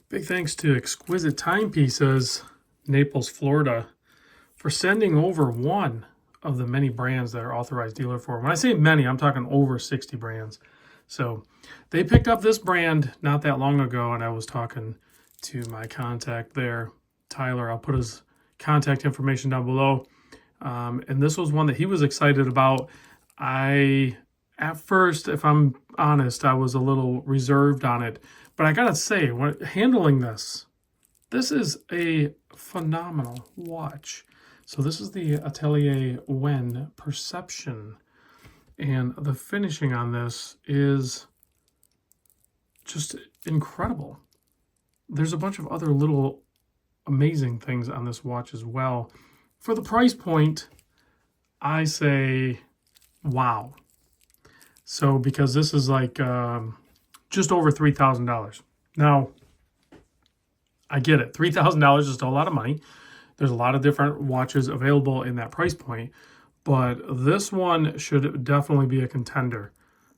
Big thanks to Exquisite Timepieces, Naples, Florida, for sending over one of the many brands that are authorized dealer for. When I say many, I'm talking over 60 brands. So they picked up this brand not that long ago, and I was talking to my contact there, Tyler. I'll put his contact information down below. And this was one that he was excited about. At first, if I'm honest, I was a little reserved on it. But I gotta say, when handling this is a phenomenal watch. So this is the Atelier Wen Perception. And the finishing on this is just incredible. There's a bunch of other little amazing things on this watch as well. For the price point, I say, wow. So because this is like just over $3,000. Now, I get it. $3,000 is still a lot of money. There's a lot of different watches available in that price point, but this one should definitely be a contender.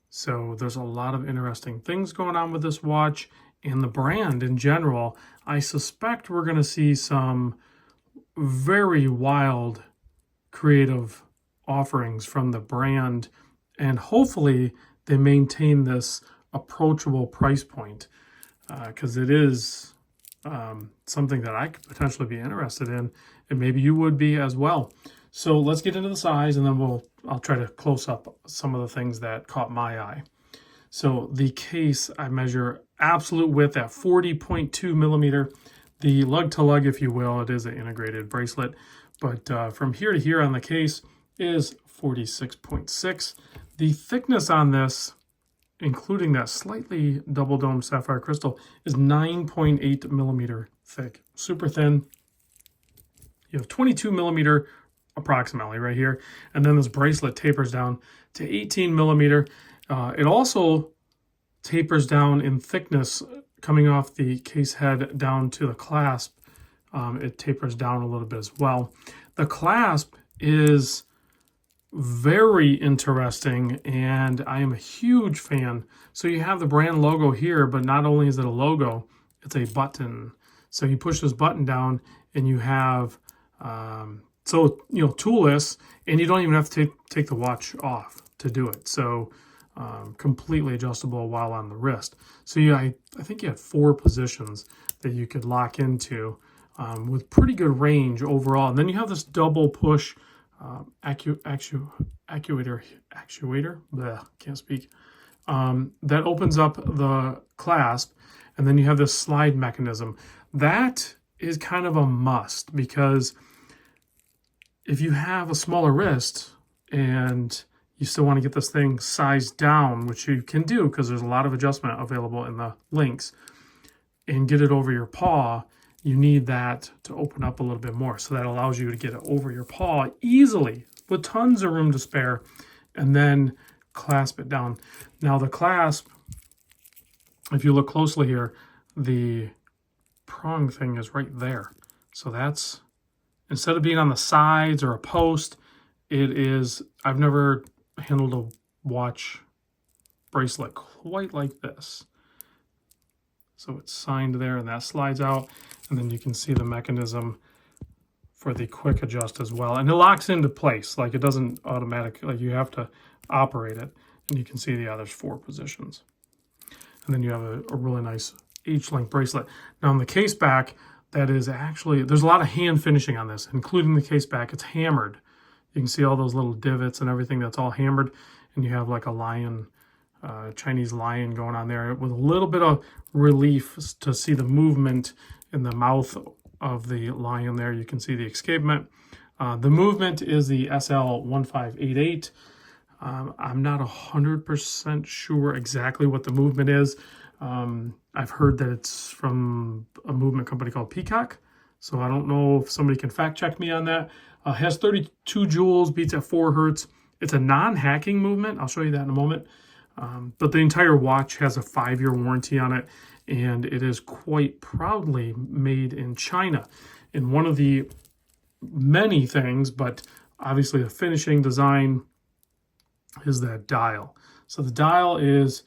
So there's a lot of interesting things going on with this watch and the brand in general. I suspect we're going to see some very wild creative offerings from the brand, and hopefully they maintain this approachable price point because it is something that I could potentially be interested in, and maybe you would be as well. So let's get into the size, and then I'll try to close up some of the things that caught my eye. So the case, I measure absolute width at 40.2 millimeter. The lug to lug, if you will, it is an integrated bracelet, but from here to here on the case is 46.6. The thickness on this, including that slightly double dome sapphire crystal, is 9.8 millimeter thick. Super thin. You have 22 millimeter approximately right here. And then this bracelet tapers down to 18 millimeter. It also tapers down in thickness coming off the case head down to the clasp. It tapers down a little bit as well. The clasp is very interesting, and I am a huge fan. So you have the brand logo here, but not only is it a logo, it's a button. So you push this button down and you have toolless, and you don't even have to take the watch off to do it. So completely adjustable while on the wrist. So I think you had 4 positions that you could lock into with pretty good range overall. And then you have this double push actuator, bleh, can't speak, that opens up the clasp, and then you have this slide mechanism. That is kind of a must, because if you have a smaller wrist and you still want to get this thing sized down, which you can do because there's a lot of adjustment available in the links, and get it over your paw, you need that to open up a little bit more. So that allows you to get it over your paw easily with tons of room to spare, and then clasp it down. Now the clasp, if you look closely here, the prong thing is right there. So that's, instead of being on the sides or a post, it is, I've never handled a watch bracelet quite like this. So it's signed there, and that slides out, and then you can see the mechanism for the quick adjust as well. And it locks into place, like it doesn't automatically, like you have to operate it. And you can see, there's 4 positions. And then you have a really nice H-link bracelet. Now on the case back, that is actually, there's a lot of hand finishing on this, including the case back. It's hammered. You can see all those little divots and everything, that's all hammered. And you have like a lion, Chinese lion going on there with a little bit of relief to see the movement in the mouth of the lion there. You can see the escapement. The movement is the SL1588. I'm not 100% sure exactly what the movement is. I've heard that it's from a movement company called Peacock, so I don't know if somebody can fact check me on that. Has 32 joules, beats at 4 hertz. It's a non-hacking movement. I'll show you that in a moment. But the entire watch has a 5-year warranty on it, and it is quite proudly made in China. And one of the many things, but obviously the finishing design, is that dial. So the dial is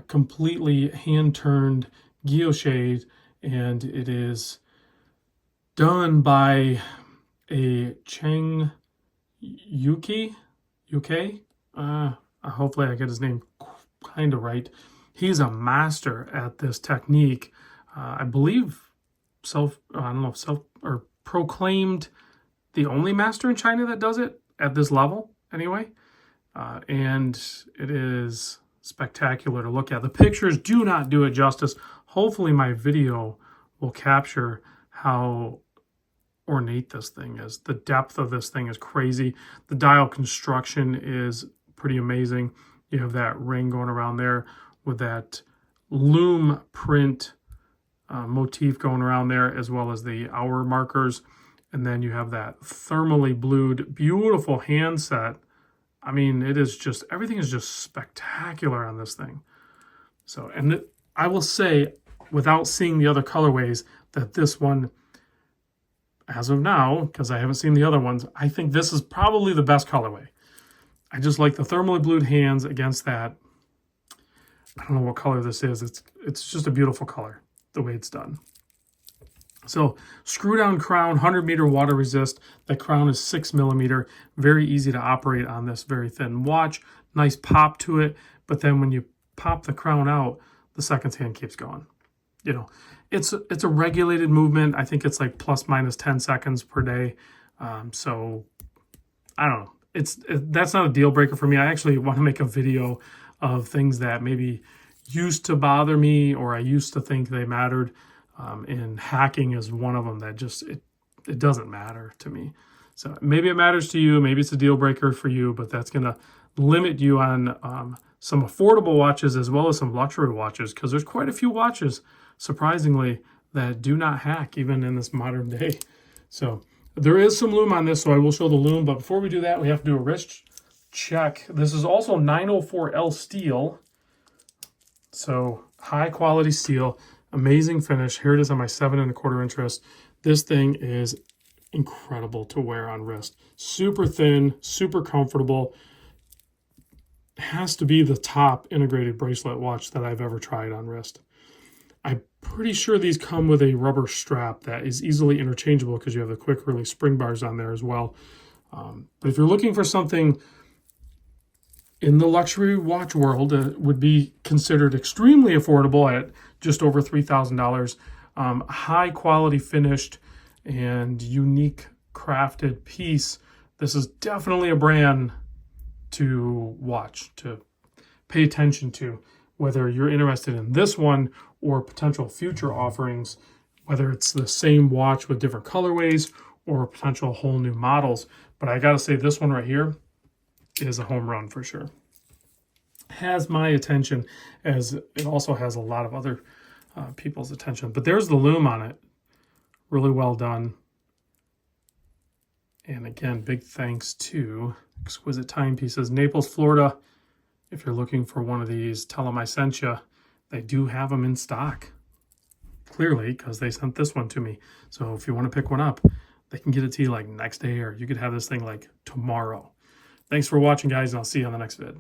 completely hand-turned guilloche, and it is done by a Cheng Yuki, UK. Hopefully I get his name kind of right. He's a master at this technique. I believe proclaimed the only master in China that does it at this level anyway. And it is spectacular to look at. The pictures do not do it justice. Hopefully my video will capture how ornate this thing is. The depth of this thing is crazy. The dial construction is pretty amazing. You have that ring going around there with that Lume print motif going around there, as well as the hour markers. And then you have that thermally blued, beautiful handset. I mean, it is just, everything is just spectacular on this thing. So, and I will say, without seeing the other colorways, that this one, as of now, because I haven't seen the other ones, I think this is probably the best colorway. I just like the thermally blued hands against that. I don't know what color this is. It's just a beautiful color, the way it's done. So screw down crown, 100-meter water resist. The crown is 6mm. Very easy to operate on this very thin watch. Nice pop to it. But then when you pop the crown out, the seconds hand keeps going. You know, it's a regulated movement. I think it's like plus minus 10 seconds per day. So I don't know. That's not a deal breaker for me. I actually want to make a video of things that maybe used to bother me, or I used to think they mattered. And hacking is one of them that just, it doesn't matter to me. So maybe it matters to you. Maybe it's a deal breaker for you, but that's going to limit you on some affordable watches as well as some luxury watches, because there's quite a few watches, surprisingly, that do not hack even in this modern day. So there is some Lume on this, so I will show the Lume. But before we do that, we have to do a wrist check. This is also 904L steel. So high quality steel, amazing finish. Here it is on my 7¼ inch wrist. This thing is incredible to wear on wrist. Super thin, super comfortable. Has to be the top integrated bracelet watch that I've ever tried on wrist. I'm pretty sure these come with a rubber strap that is easily interchangeable because you have the quick release spring bars on there as well. But if you're looking for something in the luxury watch world, would be considered extremely affordable at just over $3,000. High quality finished and unique crafted piece. This is definitely a brand to watch, to pay attention to, whether you're interested in this one or potential future offerings, whether it's the same watch with different colorways or potential whole new models. But I gotta say, this one right here is a home run for sure. Has my attention, as it also has a lot of other people's attention. But there's the Lume on it. Really well done. And again, big thanks to Exquisite Timepieces, Naples, Florida. If you're looking for one of these, tell them I sent you. They do have them in stock, clearly, because they sent this one to me. So if you want to pick one up, they can get it to you like next day, or you could have this thing like tomorrow. Thanks for watching, guys, and I'll see you on the next vid.